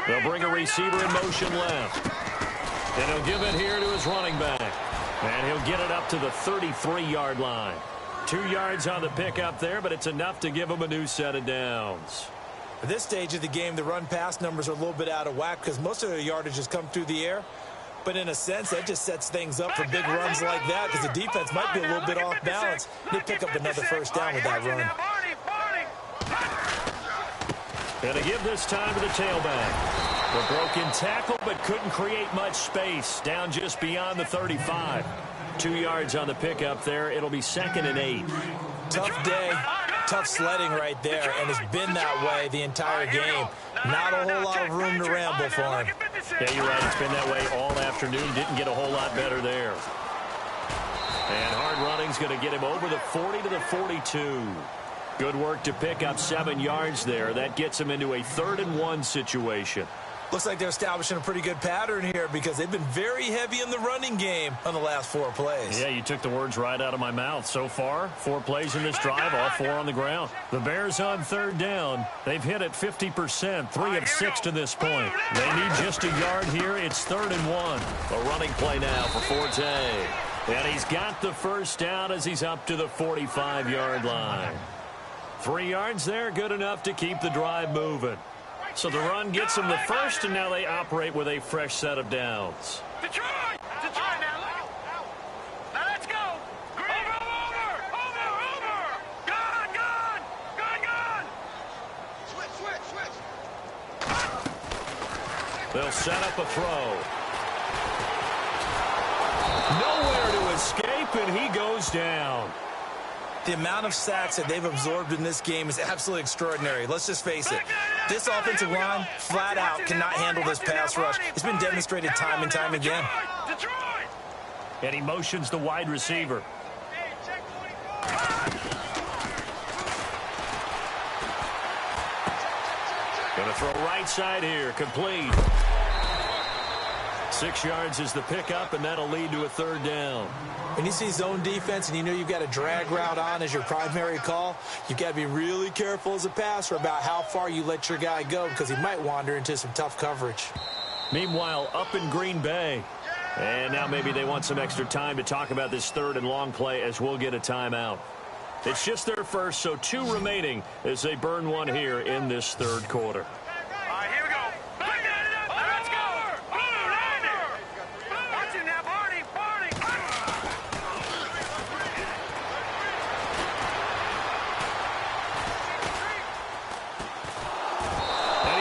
They'll bring a receiver in motion left. And he'll give it here to his running back. And he'll get it up to the 33-yard line. 2 yards on the pickup there, but it's enough to give him a new set of downs. At this stage of the game, the run-pass numbers are a little bit out of whack because most of their yardage has come through the air. But in a sense, that just sets things up for big runs like that because the defense might be a little bit off balance. They pick up another first down with that run. And to give this time to the tailback. The broken tackle, but couldn't create much space. Down just beyond the 35. 2 yards on the pickup there. It'll be 2nd and 8. Tough day, tough sledding right there, and it's been that way the entire game. Not a whole lot of room to ramble for him. Yeah, you're right. It's been that way all afternoon. Didn't get a whole lot better there. And hard running's going to get him over the 40 to the 42. Good work to pick up 7 yards there. That gets him into a 3rd and 1 situation. Looks like they're establishing a pretty good pattern here because they've been very heavy in the running game on the last 4 plays. Yeah, you took the words right out of my mouth. So far, 4 plays in this drive, all 4 on the ground. The Bears on 3rd down. They've hit it 50%, 3 of 6 to this point. They need just a yard here. It's 3rd and 1. A running play now for Forte. And he's got the first down as he's up to the 45-yard line. 3 yards there, good enough to keep the drive moving. So the run gets them the first, and now they operate with a fresh set of downs. Detroit! Detroit now! Now let's go! Over! Gone! Switch! They'll set up a throw. Nowhere to escape, and he goes down. The amount of sacks that they've absorbed in this game is absolutely extraordinary. Let's just face it. This offensive line, flat out, cannot handle this pass rush. It's been demonstrated time and time again. And he motions the wide receiver. Going to throw right side here. Complete. 6 yards is the pickup, and that'll lead to a 3rd down. When you see zone defense and you know you've got a drag route on as your primary call, you've got to be really careful as a passer about how far you let your guy go because he might wander into some tough coverage. Meanwhile, up in Green Bay. And now maybe they want some extra time to talk about this 3rd and long play as we'll get a timeout. It's just their first, so 2 remaining as they burn one here in this 3rd quarter.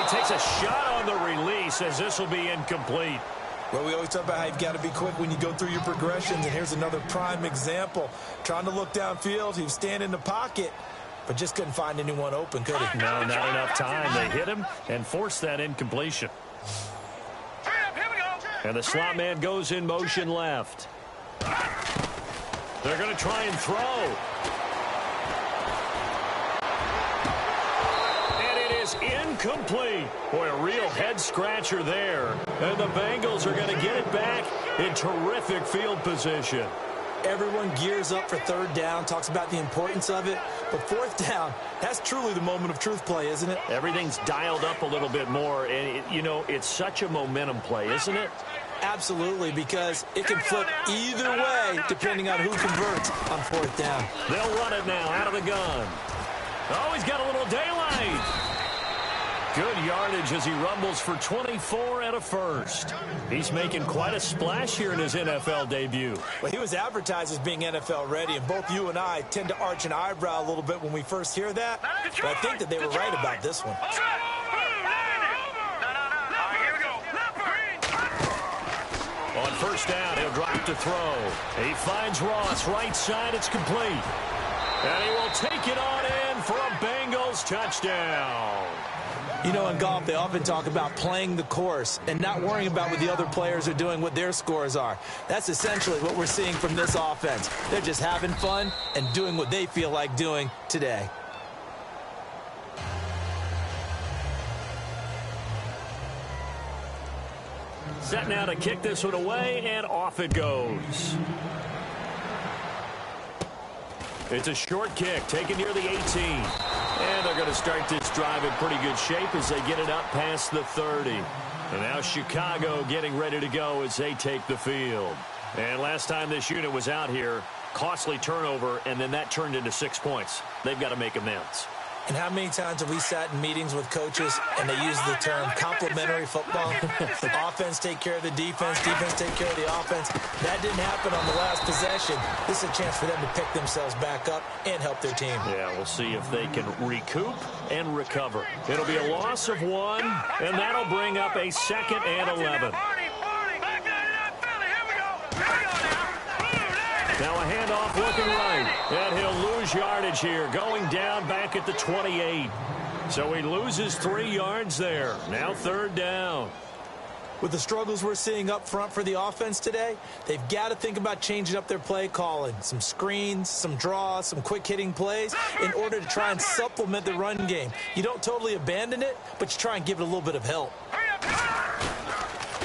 Takes a shot on the release as this will be incomplete. Well, we always talk about how you've got to be quick when you go through your progressions, and here's another prime example. Trying to look downfield, he was standing in the pocket, but just couldn't find anyone open, could he? No, not enough time. They hit him and forced that incompletion. And the slot man goes in motion left. They're going to try and throw. Incomplete. Boy, a real head-scratcher there. And the Bengals are going to get it back in terrific field position. Everyone gears up for 3rd down, talks about the importance of it. But 4th down, that's truly the moment of truth play, isn't it? Everything's dialed up a little bit more. And, it's such a momentum play, isn't it? Absolutely, because it can flip either way depending on who converts on 4th down. They'll run it now out of the gun. Oh, he's got a little daylight. Good yardage as he rumbles for 24 and a first. He's making quite a splash here in his NFL debut. Well, he was advertised as being NFL ready, and both you and I tend to arch an eyebrow a little bit when we first hear that. But I think that they were right about this one. On 1st down, he'll drop to throw. He finds Ross, right side, it's complete. And he will take it on in for a Bengals touchdown. You know, in golf, they often talk about playing the course and not worrying about what the other players are doing, what their scores are. That's essentially what we're seeing from this offense. They're just having fun and doing what they feel like doing today. Set now to kick this one away, and off it goes. It's a short kick, taken near the 18. And they're going to start this drive in pretty good shape as they get it up past the 30. And now Chicago getting ready to go as they take the field. And last time this unit was out here, costly turnover, and then that turned into 6 points. They've got to make amends. And how many times have we sat in meetings with coaches and they use the term complementary football? Offense take care of the defense, defense take care of the offense. That didn't happen on the last possession. This is a chance for them to pick themselves back up and help their team. Yeah, we'll see if they can recoup and recover. It'll be a loss of 1, and that'll bring up a 2nd and 11. Now a handoff looking right, and he'll lose yardage here, going down back at the 28. So he loses 3 yards there. Now 3rd down. With the struggles we're seeing up front for the offense today, they've got to think about changing up their play calling. Some screens, some draws, some quick-hitting plays in order to try and supplement the run game. You don't totally abandon it, but you try and give it a little bit of help.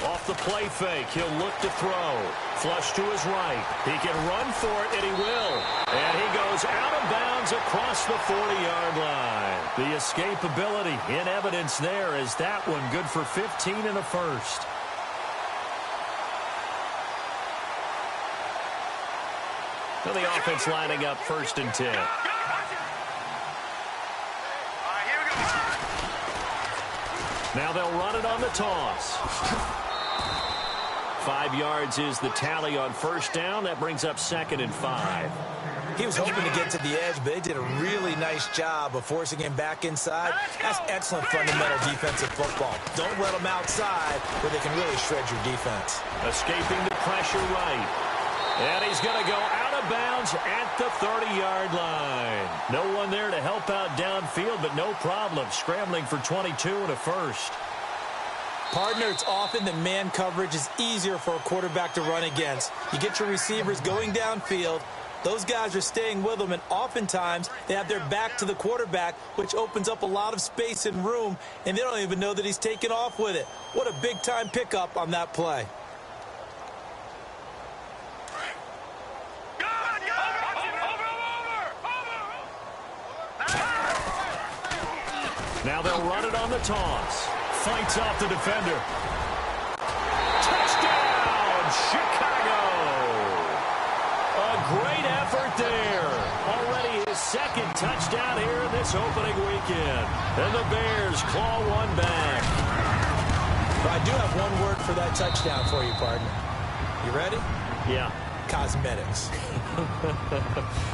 Off the play fake, he'll look to throw. Flush to his right. He can run for it, and he will. And he goes out of bounds across the 40-yard line. The escapability in evidence there is that one good for 15 and a first. Now the offense lining up 1st and 10. Now they'll run it on the toss. 5 yards is the tally on 1st down. That brings up 2nd and 5. He was hoping to get to the edge, but they did a really nice job of forcing him back inside. That's excellent fundamental defensive football. Don't let them outside where they can really shred your defense. Escaping the pressure right. And he's going to go out of bounds at the 30-yard line. No one there to help out downfield, but no problem. Scrambling for 22 and a first. Partner, it's often that man coverage is easier for a quarterback to run against. You get your receivers going downfield. Those guys are staying with them, and oftentimes they have their back to the quarterback, which opens up a lot of space and room, and they don't even know that he's taken off with it. What a big-time pickup on that play. Now they'll run it on the toss. Fights off the defender. Touchdown, Chicago! A great effort there. Already his 2nd touchdown here in this opening weekend. And the Bears claw one back. But I do have one word for that touchdown for you, partner. You ready? Yeah. Cosmetics.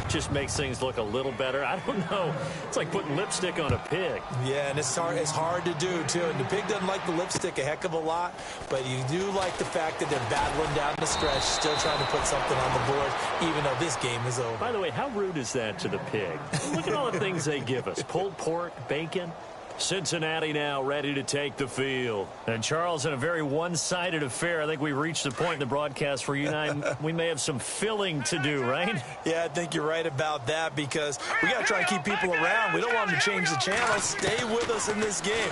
Just makes things look a little better. I don't know. It's like putting lipstick on a pig. Yeah, and it's hard to do, too. And the pig doesn't like the lipstick a heck of a lot, but you do like the fact that they're battling down the stretch, still trying to put something on the board, even though this game is over. By the way, how rude is that to the pig? Look at all the things they give us. Pulled pork, bacon. Cincinnati now ready to take the field. And, Charles, in a very one-sided affair, I think we've reached the point in the broadcast where you and I, we may have some filling to do, right? Yeah, I think you're right about that because we got to try and keep people around. We don't want them to change the channel. Stay with us in this game.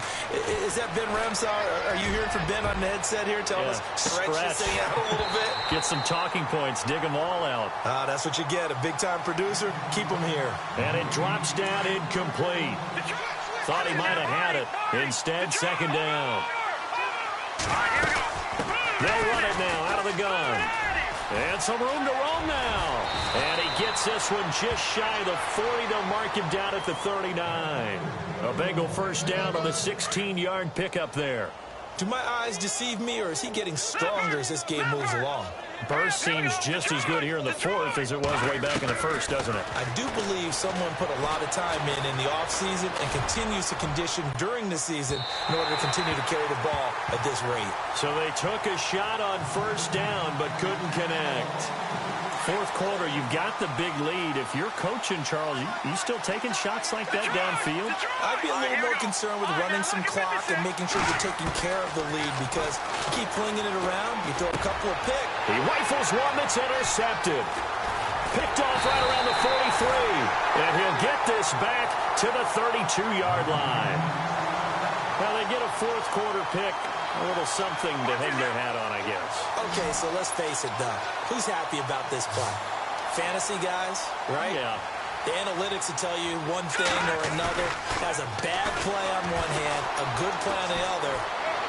Is that Ben Ramsar? Are you hearing from Ben on the headset here telling us stretch this thing out a little bit? Get some talking points. Dig them all out. That's what you get. A big-time producer. Keep them here. And it drops down incomplete. Thought he might have had it. Instead, 2nd down. They'll run it now out of the gun. And some room to roam now. And he gets this one just shy of the 40. They'll mark him down at the 39. A Bengal 1st down on the 16-yard pickup there. Do my eyes deceive me, or is he getting stronger as this game moves along? Burst seems just as good here in the 4th as it was way back in the 1st, doesn't it? I do believe someone put a lot of time in the offseason and continues to condition during the season in order to continue to carry the ball at this rate. So they took a shot on 1st down but couldn't connect. 4th quarter, you've got the big lead. If you're coaching, Charles, you still taking shots like that downfield? I'd be a little more concerned with running some clock and making sure you're taking care of the lead because you keep flinging it around, you throw a couple of picks. He rifles one that's intercepted. Picked off right around the 43. And he'll get this back to the 32-yard line. Now they get a 4th quarter pick. A little something to hang their hat on, I guess. Okay, so let's face it, though. Who's happy about this play? Fantasy guys, right? Yeah. The analytics will tell you one thing or another. Has a bad play on one hand, a good play on the other,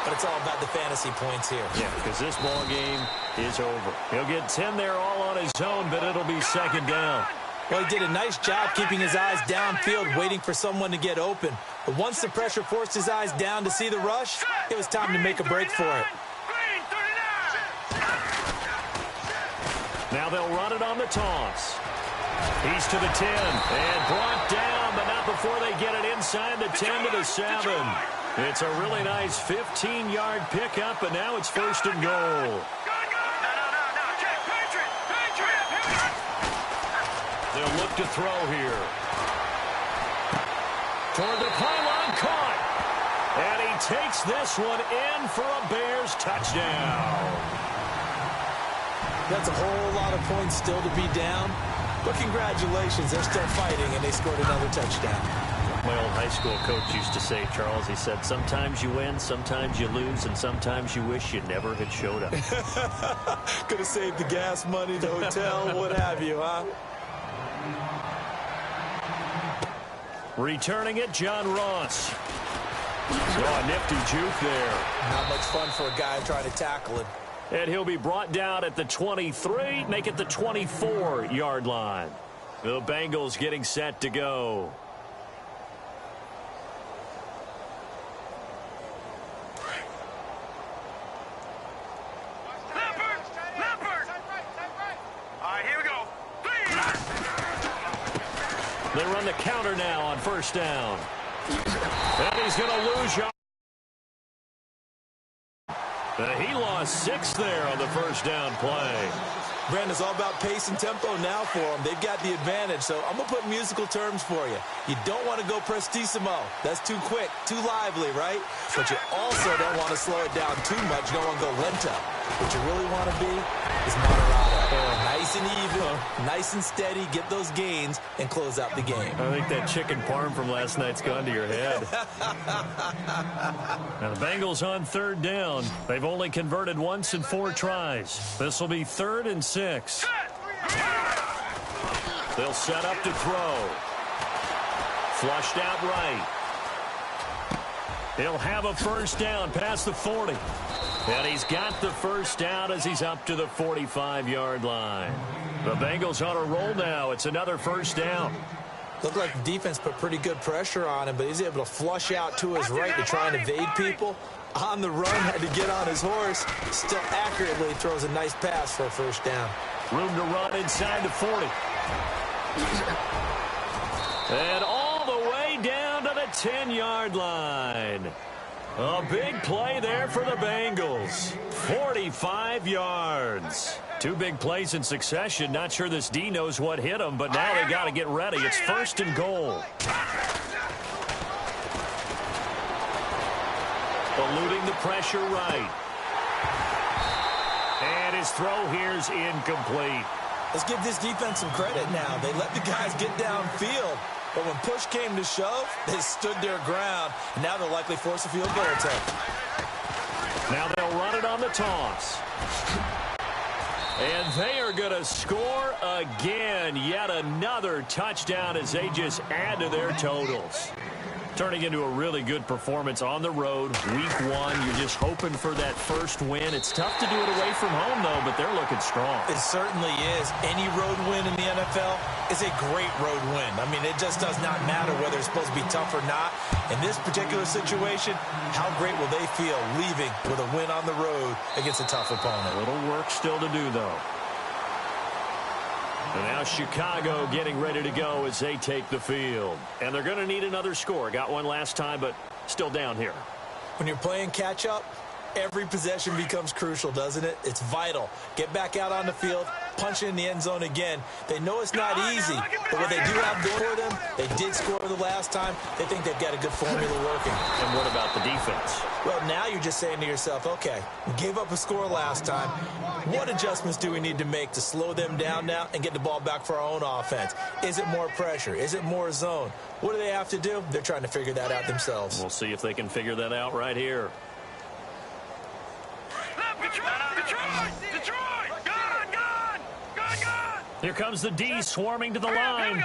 but it's all about the fantasy points here. Yeah, because this ball game is over. He'll get 10 there all on his own, but it'll be second down. Well, he did a nice job keeping his eyes downfield, waiting for someone to get open. But once the pressure forced his eyes down to see the rush, it was time to make a break for it. Now they'll run it on the toss. He's to the 10 and brought down, but not before they get it inside the 10 to the 7. It's a really nice 15-yard pickup, and now it's first and goal. They'll look to throw here. Toward the pylon, caught. And he takes this one in for a Bears touchdown. That's a whole lot of points still to be down. But congratulations, they're still fighting, and they scored another touchdown. My old high school coach used to say, Charles, he said, sometimes you win, sometimes you lose, and sometimes you wish you never had showed up. Could have saved the gas money, the hotel, what have you, huh? Returning it, John Ross. Oh, a nifty juke there. Not much fun for a guy trying to tackle him. And he'll be brought down at the 23, make it the 24-yard line. The Bengals getting set to go. All right, here we go. They run the counter now on first down. And he's going to lose yard. He lost 6 there on the first down play. Brandon, it's all about pace and tempo now for them. They've got the advantage, so I'm going to put musical terms for you. You don't want to go prestissimo. That's too quick, too lively, right? But you also don't want to slow it down too much. You don't want to go lento. What you really want to be is moderado. Nice and even, nice and steady, get those gains, and close out the game. I think that chicken parm from last night's gone to your head. Now the Bengals on third down. They've only converted once in 4 tries. This will be 3rd and 6. They'll set up to throw. Flushed out right. He'll have a first down past the 40. And he's got the first down as he's up to the 45-yard line. The Bengals on a roll now. It's another first down. Looked like the defense put pretty good pressure on him, but he's able to flush out to his right to try and evade people. On the run, had to get on his horse. Still accurately throws a nice pass for a first down. Room to run inside the 40. And all the way down to the 10-yard line. A big play there for the Bengals. 45 yards. 2 big plays in succession. Not sure this D knows what hit him, but now they got to get ready. It's first and goal. Eluding the pressure right. And his throw here's incomplete. Let's give this defense some credit now. They let the guys get downfield. But when push came to shove, they stood their ground. And now they'll likely force a field goal attempt. Now they'll run it on the toss. And they are going to score again. Yet another touchdown as they just add to their totals. Turning into a really good performance on the road. Week 1, you're just hoping for that first win. It's tough to do it away from home, though, but they're looking strong. It certainly is. Any road win in the NFL is a great road win. I mean, it just does not matter whether it's supposed to be tough or not. In this particular situation, how great will they feel leaving with a win on the road against a tough opponent? A little work still to do, though. And now Chicago getting ready to go as they take the field. And they're going to need another score. Got one last time, but still down here. When you're playing catch-up, every possession becomes crucial, doesn't it? It's vital. Get back out on the field, punch in the end zone again. They know it's not easy, but what they do have going for them, they did score the last time. They think they've got a good formula working. And what about the defense? Well, now you're just saying to yourself, okay, we gave up a score last time. What adjustments do we need to make to slow them down now and get the ball back for our own offense? Is it more pressure? Is it more zone? What do they have to do? They're trying to figure that out themselves. We'll see if they can figure that out right here. Detroit! Gone! Here comes the D swarming to the line.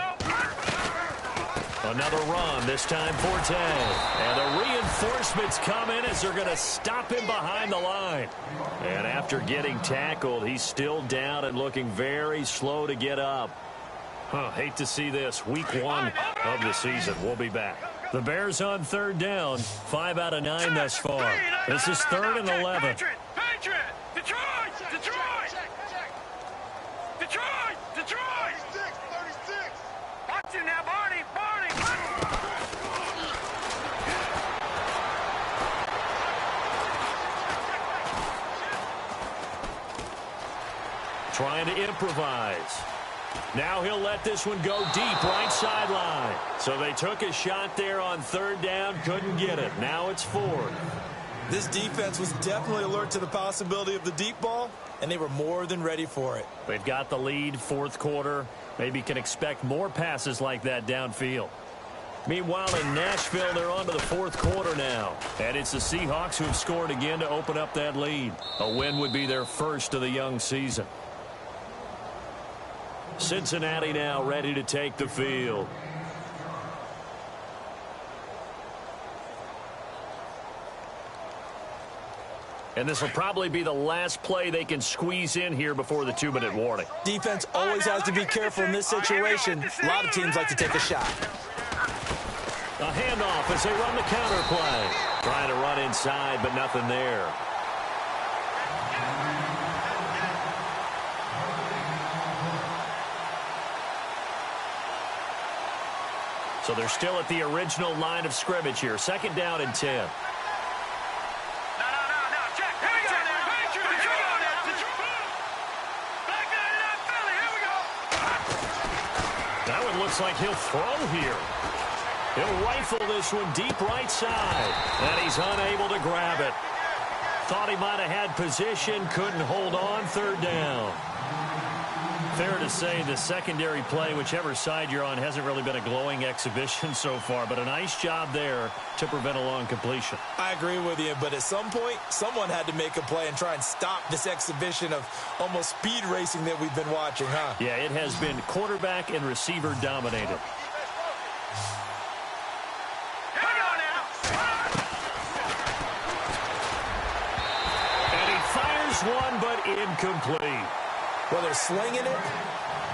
Another run, this time Forte. And the reinforcements come in as they're going to stop him behind the line. And after getting tackled, he's still down and looking very slow to get up. Hate to see this. Week 1 of the season. We'll be back. The Bears on third down. 5 out of 9 thus far. This is 3rd and 11. Patriot! Detroit! Detroit! 36! Watch you now, Barney! Trying to improvise. Now he'll let this one go deep, right sideline. So they took a shot there on third down, couldn't get it. Now it's 4th. This defense was definitely alert to the possibility of the deep ball, and they were more than ready for it. They've got the lead, 4th quarter. Maybe can expect more passes like that downfield. Meanwhile, in Nashville, they're on to the 4th quarter now. And it's the Seahawks who have scored again to open up that lead. A win would be their first of the young season. Cincinnati now ready to take the field. And this will probably be the last play they can squeeze in here before the 2-minute warning. Defense always has to be careful in this situation. A lot of teams like to take a shot. A handoff as they run the counter play. Trying to run inside, but nothing there. So they're still at the original line of scrimmage here. 2nd down and 10. That one looks like he'll throw here. He'll rifle this one deep right side. And he's unable to grab it. Thought he might have had position. Couldn't hold on. 3rd down. Fair to say the secondary play, whichever side you're on, hasn't really been a glowing exhibition so far, but a nice job there to prevent a long completion. I agree with you, but at some point, someone had to make a play and try and stop this exhibition of almost speed racing that we've been watching, huh? Yeah, it has been quarterback and receiver dominated. And he fires one, but incomplete. Well, they're slinging it,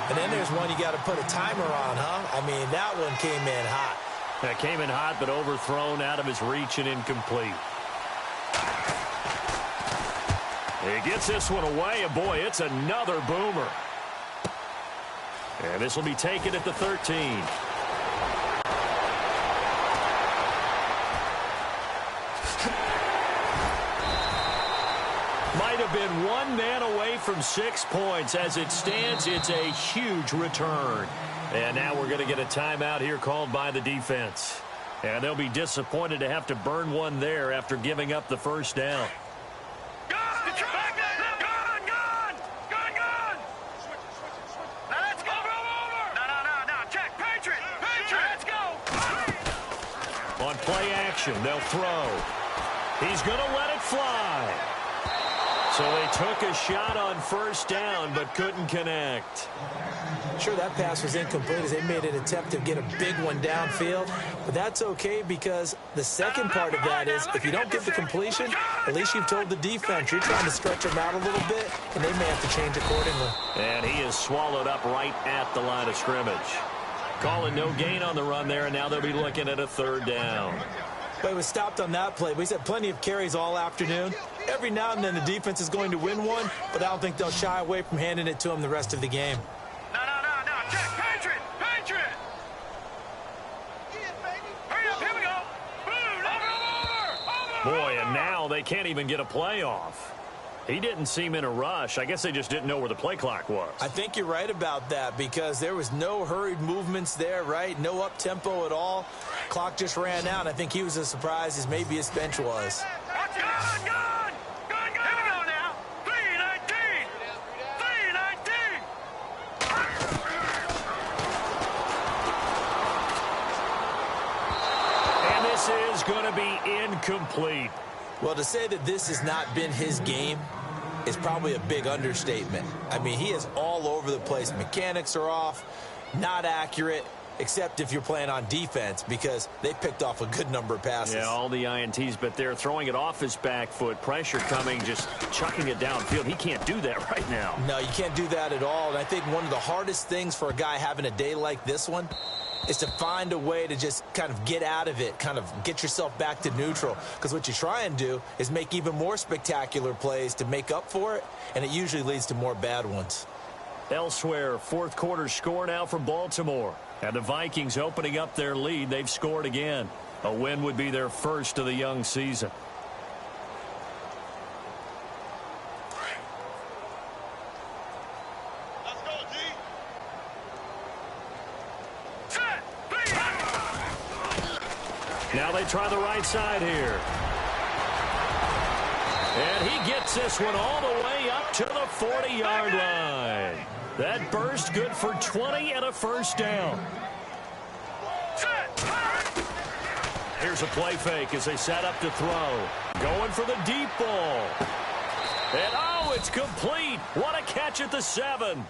and then there's one you got to put a timer on, huh? I mean, that one came in hot. That came in hot, but overthrown out of his reach and incomplete. He gets this one away, and boy, it's another boomer. And this will be taken at the 13. Might have been one man away from 6 points. As it stands, it's a huge return. And now we're going to get a timeout here called by the defense. And they'll be disappointed to have to burn one there after giving up the 1st down. On play action, they'll throw. He's going to let it fly. So they took a shot on 1st down, but couldn't connect. Sure, that pass was incomplete as they made an attempt to get a big one downfield. But that's okay because the second part of that is if you don't get the completion, at least you've told the defense you're trying to stretch them out a little bit, and they may have to change accordingly. And he is swallowed up right at the line of scrimmage. Calling no gain on the run there, and now they'll be looking at a 3rd down. But he was stopped on that play. He's had plenty of carries all afternoon. Every now and then the defense is going to win one, but I don't think they'll shy away from handing it to him the rest of the game. No. Check. Patriot. Hurry up. Here we go. Boom. Over. Boy, and now they can't even get a play off. He didn't seem in a rush. I guess they just didn't know where the play clock was. I think you're right about that because there was no hurried movements there, right? No up-tempo at all. Clock just ran out. I think he was as surprised as maybe his bench was. Gun. Here we go now. 3:19. And this is going to be incomplete. Well, to say that this has not been his game is probably a big understatement. I mean, he is all over the place. Mechanics are off, not accurate. except if you're playing on defense, because they picked off a good number of passes. Yeah, all the INTs, but they're throwing it off his back foot. Pressure coming, just chucking it downfield. He can't do that right now. No, you can't do that at all. And I think one of the hardest things for a guy having a day like this one is to find a way to just kind of get out of it, kind of get yourself back to neutral. Because what you try and do is make even more spectacular plays to make up for it, and it usually leads to more bad ones. Elsewhere, fourth quarter score now for Baltimore. And the Vikings opening up their lead. They've scored again. A win would be their first of the young season. Let's go, G. Now they try the right side here. And he gets this one all the way up to the 40-yard line. That burst good for 20 and a first down. Here's a play fake as they set up to throw. Going for the deep ball. And oh, it's complete. What a catch at the 7.